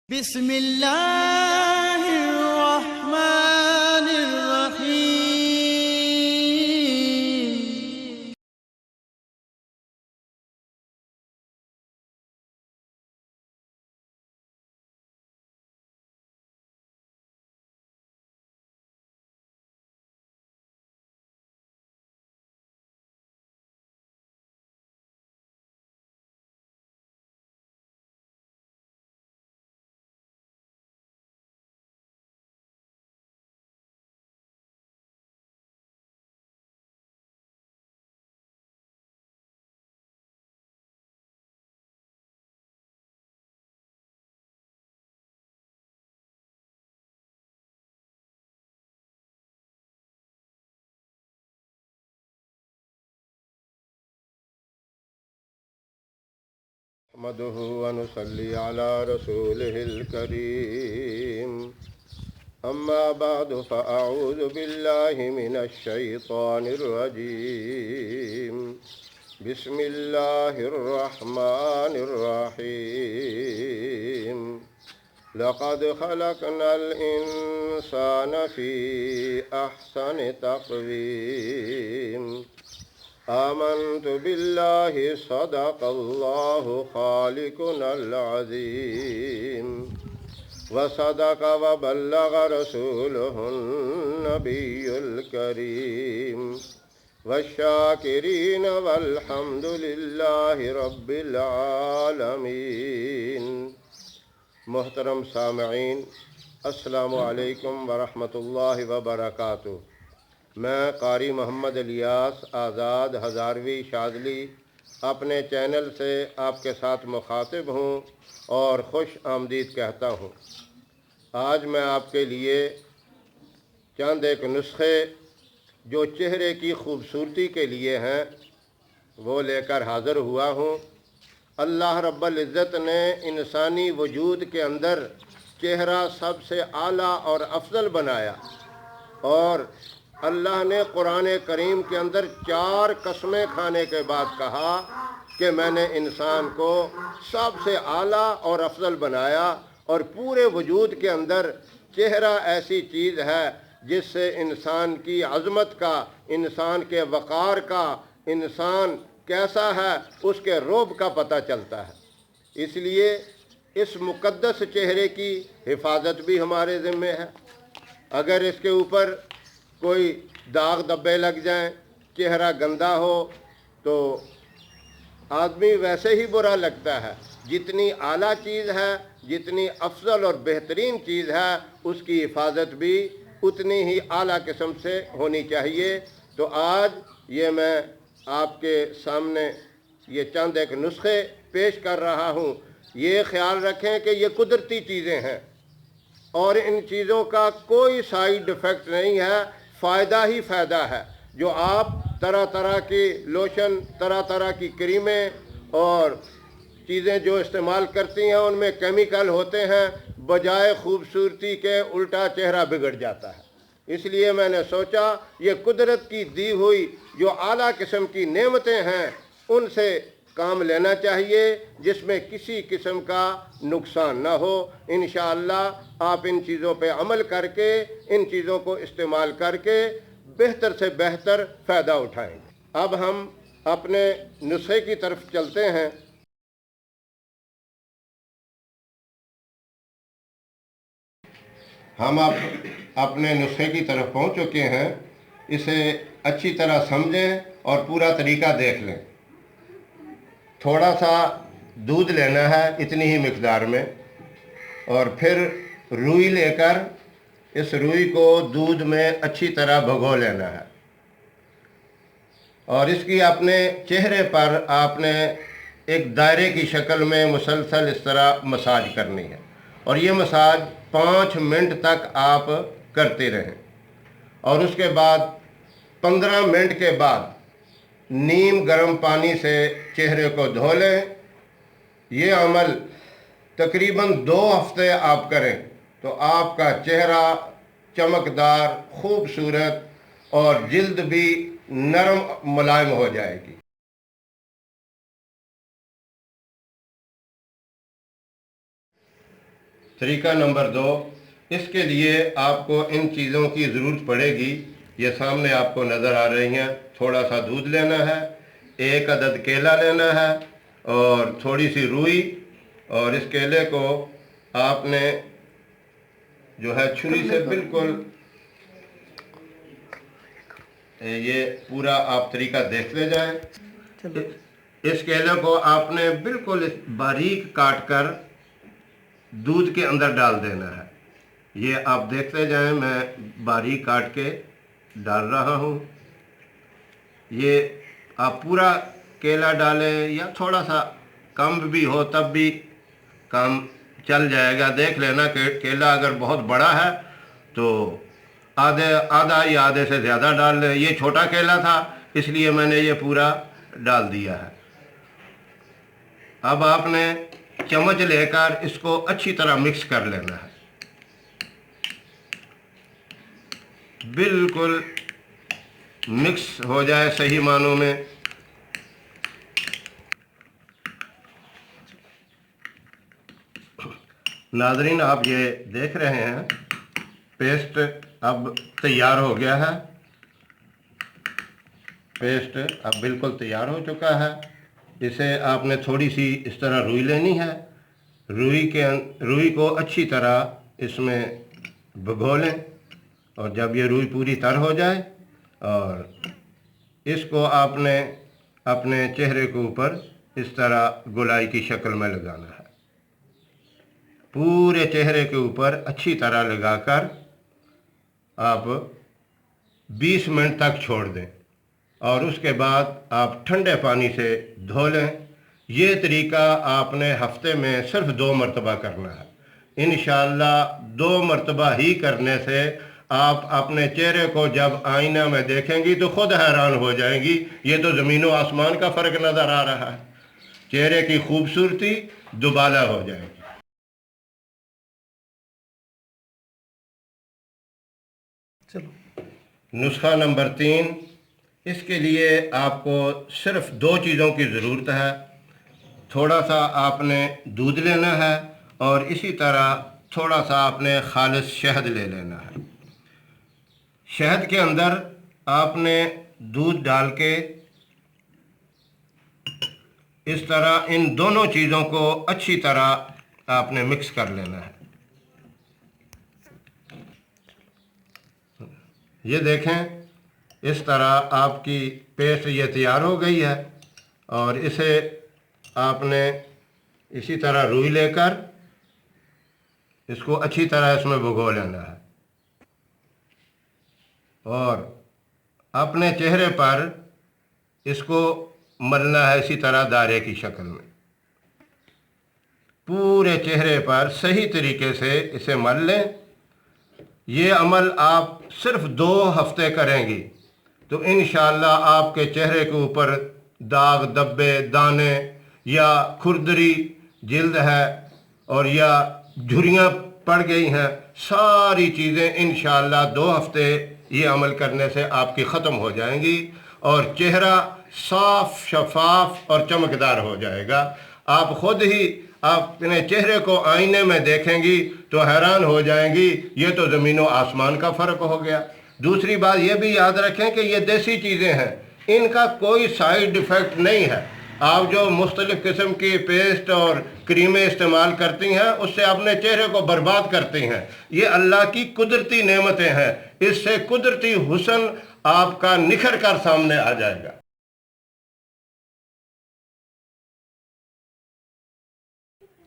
بسم اللہ الرحمن الرحیم۔ نحمده ونصلي على رسوله الكريم أما بعد فأعوذ بالله من الشيطان الرجيم بسم الله الرحمن الرحيم لقد خلقنا الإنسان في أحسن تقويم آمنت بالله صدق الله خالقنا العظيم وصدق وبلغ رسوله النبي الكريم والشاكرين والحمد لله رب العالمين۔ محترم سامعین، السلام علیکم ورحمۃ اللہ وبرکاتہ۔ میں قاری محمد الیاس آزاد ہزاروی شاذلی اپنے چینل سے آپ کے ساتھ مخاطب ہوں اور خوش آمدید کہتا ہوں۔ آج میں آپ کے لیے چند ایک نسخے جو چہرے کی خوبصورتی کے لیے ہیں وہ لے کر حاضر ہوا ہوں۔ اللہ رب العزت نے انسانی وجود کے اندر چہرہ سب سے اعلیٰ اور افضل بنایا، اور اللہ نے قرآن کریم کے اندر 4 قسمیں کھانے کے بعد کہا کہ میں نے انسان کو سب سے اعلیٰ اور افضل بنایا، اور پورے وجود کے اندر چہرہ ایسی چیز ہے جس سے انسان کی عظمت کا، انسان کے وقار کا، انسان کیسا ہے اس کے رعب کا پتہ چلتا ہے۔ اس لیے اس مقدس چہرے کی حفاظت بھی ہمارے ذمہ ہے۔ اگر اس کے اوپر کوئی داغ دبے لگ جائیں، چہرہ گندا ہو، تو آدمی ویسے ہی برا لگتا ہے۔ جتنی اعلیٰ چیز ہے، جتنی افضل اور بہترین چیز ہے، اس کی حفاظت بھی اتنی ہی اعلیٰ قسم سے ہونی چاہیے۔ تو آج یہ میں آپ کے سامنے یہ چند ایک نسخے پیش کر رہا ہوں۔ یہ خیال رکھیں کہ یہ قدرتی چیزیں ہیں اور ان چیزوں کا کوئی سائیڈ افیکٹ نہیں ہے، فائدہ ہی فائدہ ہے۔ جو آپ طرح طرح کی لوشن، طرح طرح کی کریمیں اور چیزیں جو استعمال کرتی ہیں ان میں کیمیکل ہوتے ہیں، بجائے خوبصورتی کے الٹا چہرہ بگڑ جاتا ہے۔ اس لیے میں نے سوچا یہ قدرت کی دی ہوئی جو اعلیٰ قسم کی نعمتیں ہیں ان سے کام لینا چاہیے، جس میں کسی قسم کا نقصان نہ ہو۔ انشاءاللہ آپ ان چیزوں پہ عمل کر کے، ان چیزوں کو استعمال کر کے بہتر سے بہتر فائدہ اٹھائیں گے۔ اب ہم اپنے نسخے کی طرف چلتے ہیں۔ ہم اب اپنے نسخے کی طرف پہنچ چکے ہیں۔ اسے اچھی طرح سمجھیں اور پورا طریقہ دیکھ لیں۔ تھوڑا سا دودھ لینا ہے اتنی ہی مقدار میں، اور پھر روئی لے کر اس روئی کو دودھ میں اچھی طرح بھگو لینا ہے، اور اس کی اپنے چہرے پر آپ نے ایک دائرے کی شکل میں مسلسل اس طرح مساج کرنی ہے، اور یہ مساج 5 منٹ تک آپ کرتے رہیں، اور اس کے بعد 15 منٹ کے بعد نیم گرم پانی سے چہرے کو دھو لیں۔ یہ عمل تقریباً 2 ہفتے آپ کریں تو آپ کا چہرہ چمکدار، خوبصورت اور جلد بھی نرم ملائم ہو جائے گی۔ طریقہ نمبر 2، اس کے لیے آپ کو ان چیزوں کی ضرورت پڑے گی، یہ سامنے آپ کو نظر آ رہی ہیں۔ تھوڑا سا دودھ لینا ہے، 1 عدد کیلا لینا ہے اور تھوڑی سی روئی، اور اس کیلے کو آپ نے جو ہے چھری سے بالکل یہ پورا آپ طریقہ دیکھتے جائیں۔ اس کیلے کو آپ نے بالکل باریک کاٹ کر دودھ کے اندر ڈال دینا ہے۔ یہ آپ دیکھتے جائیں، میں باریک کاٹ کے ڈال رہا ہوں۔ یہ آپ پورا کیلا ڈالیں یا تھوڑا سا کم بھی ہو تب بھی کام چل جائے گا۔ دیکھ لینا کہ کیلا اگر بہت بڑا ہے تو آدھا یا آدھے سے زیادہ ڈال لیں۔ یہ چھوٹا کیلا تھا اس لیے میں نے یہ پورا ڈال دیا ہے۔ اب آپ نے چمچ لے کر اس کو اچھی طرح مکس کر لینا ہے، بالکل مکس ہو جائے صحیح معنوں میں۔ ناظرین، آپ یہ دیکھ رہے ہیں پیسٹ اب تیار ہو گیا ہے۔ پیسٹ اب بالکل تیار ہو چکا ہے۔ اسے آپ نے تھوڑی سی اس طرح روئی لینی ہے۔ روئی کو اچھی طرح اس میں بھگو لیں، اور جب یہ روئی پوری تر ہو جائے اور اس کو آپ نے اپنے چہرے کے اوپر اس طرح گولائی کی شکل میں لگانا ہے۔ پورے چہرے کے اوپر اچھی طرح لگا کر آپ 20 منٹ تک چھوڑ دیں، اور اس کے بعد آپ ٹھنڈے پانی سے دھو لیں۔ یہ طریقہ آپ نے ہفتے میں صرف 2 مرتبہ کرنا ہے۔ انشاءاللہ 2 مرتبہ ہی کرنے سے آپ اپنے چہرے کو جب آئینہ میں دیکھیں گی تو خود حیران ہو جائیں گی۔ یہ تو زمین و آسمان کا فرق نظر آ رہا ہے۔ چہرے کی خوبصورتی دوبالا ہو جائے گی۔ نسخہ نمبر 3، اس کے لیے آپ کو صرف 2 چیزوں کی ضرورت ہے۔ تھوڑا سا آپ نے دودھ لینا ہے اور اسی طرح تھوڑا سا آپ نے خالص شہد لے لینا ہے۔ شہد کے اندر آپ نے دودھ ڈال کے اس طرح ان دونوں چیزوں کو اچھی طرح آپ نے مکس کر لینا ہے۔ یہ دیکھیں، اس طرح آپ کی پیسٹ یہ تیار ہو گئی ہے، اور اسے آپ نے اسی طرح روئی لے کر اس کو اچھی طرح اس میں بھگو لینا ہے، اور اپنے چہرے پر اس کو ملنا ہے اسی طرح دائرے کی شکل میں۔ پورے چہرے پر صحیح طریقے سے اسے مل لیں۔ یہ عمل آپ صرف 2 ہفتے کریں گی تو انشاءاللہ آپ کے چہرے کے اوپر داغ، دبے، دانے یا کھردری جلد ہے اور یا جھریاں پڑ گئی ہیں، ساری چیزیں انشاءاللہ 2 ہفتے یہ عمل کرنے سے آپ کی ختم ہو جائیں گی، اور چہرہ صاف، شفاف اور چمکدار ہو جائے گا۔ آپ خود ہی اپنے چہرے کو آئینے میں دیکھیں گی تو حیران ہو جائیں گی، یہ تو زمین و آسمان کا فرق ہو گیا۔ دوسری بات یہ بھی یاد رکھیں کہ یہ دیسی چیزیں ہیں، ان کا کوئی سائیڈ ایفیکٹ نہیں ہے۔ آپ جو مختلف قسم کی پیسٹ اور کریمیں استعمال کرتی ہیں اس سے اپنے چہرے کو برباد کرتی ہیں۔ یہ اللہ کی قدرتی نعمتیں ہیں، اس سے قدرتی حسن آپ کا نکھر کر سامنے آ جائے گا۔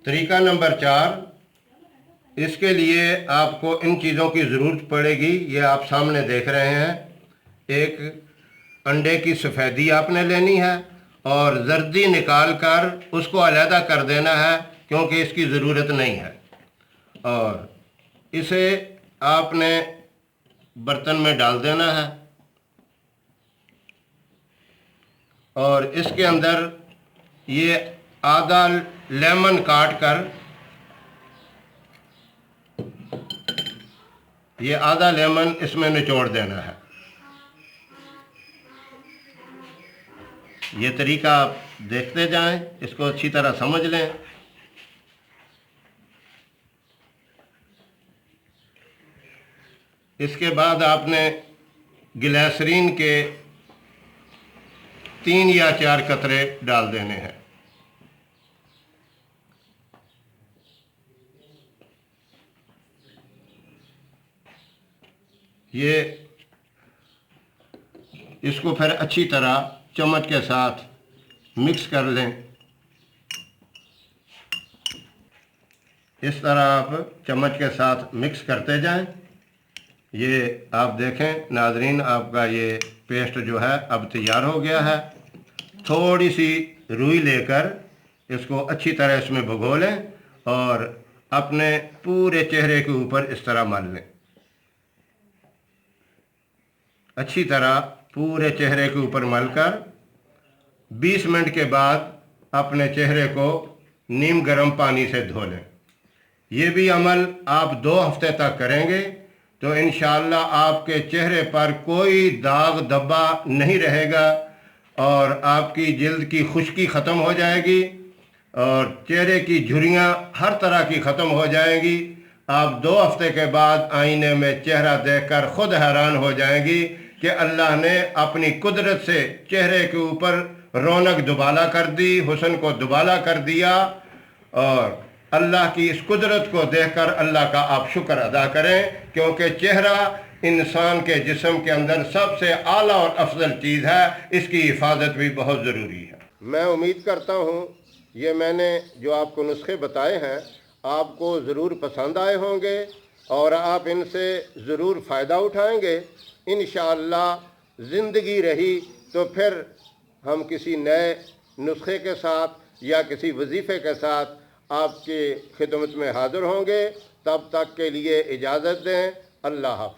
طریقہ نمبر 4، اس کے لیے آپ کو ان چیزوں کی ضرورت پڑے گی، یہ آپ سامنے دیکھ رہے ہیں۔ ایک انڈے کی سفیدی آپ نے لینی ہے اور زردی نکال کر اس کو علیحدہ کر دینا ہے کیونکہ اس کی ضرورت نہیں ہے، اور اسے آپ نے برتن میں ڈال دینا ہے، اور اس کے اندر یہ آدھا لیمن کاٹ کر، یہ آدھا لیمن اس میں نچوڑ دینا ہے۔ یہ طریقہ آپ دیکھتے جائیں، اس کو اچھی طرح سمجھ لیں۔ اس کے بعد آپ نے گلیسرین کے 3 یا 4 قطرے ڈال دینے ہیں۔ یہ اس کو پھر اچھی طرح چمچ کے ساتھ مکس کر لیں۔ اس طرح آپ چمچ کے ساتھ مکس کرتے جائیں۔ یہ آپ دیکھیں ناظرین، آپ کا یہ پیسٹ جو ہے اب تیار ہو گیا ہے۔ تھوڑی سی روئی لے کر اس کو اچھی طرح اس میں بھگو لیں اور اپنے پورے چہرے کے اوپر اس طرح مل لیں۔ اچھی طرح پورے چہرے کے اوپر مل کر 20 منٹ کے بعد اپنے چہرے کو نیم گرم پانی سے دھو لیں۔ یہ بھی عمل آپ 2 ہفتے تک کریں گے تو انشاءاللہ آپ کے چہرے پر کوئی داغ دھبا نہیں رہے گا اور آپ کی جلد کی خشکی ختم ہو جائے گی اور چہرے کی جھریاں ہر طرح کی ختم ہو جائیں گی۔ آپ 2 ہفتے کے بعد آئینے میں چہرہ دیکھ کر خود حیران ہو جائیں گی کہ اللہ نے اپنی قدرت سے چہرے کے اوپر رونق دوبالا کر دی، حسن کو دوبالا کر دیا، اور اللہ کی اس قدرت کو دیکھ کر اللہ کا آپ شکر ادا کریں، کیونکہ چہرہ انسان کے جسم کے اندر سب سے اعلیٰ اور افضل چیز ہے، اس کی حفاظت بھی بہت ضروری ہے۔ میں امید کرتا ہوں یہ میں نے جو آپ کو نسخے بتائے ہیں آپ کو ضرور پسند آئے ہوں گے اور آپ ان سے ضرور فائدہ اٹھائیں گے۔ انشاءاللہ زندگی رہی تو پھر ہم کسی نئے نسخے کے ساتھ یا کسی وظیفے کے ساتھ آپ کی خدمت میں حاضر ہوں گے۔ تب تک کے لیے اجازت دیں۔ اللہ حافظ۔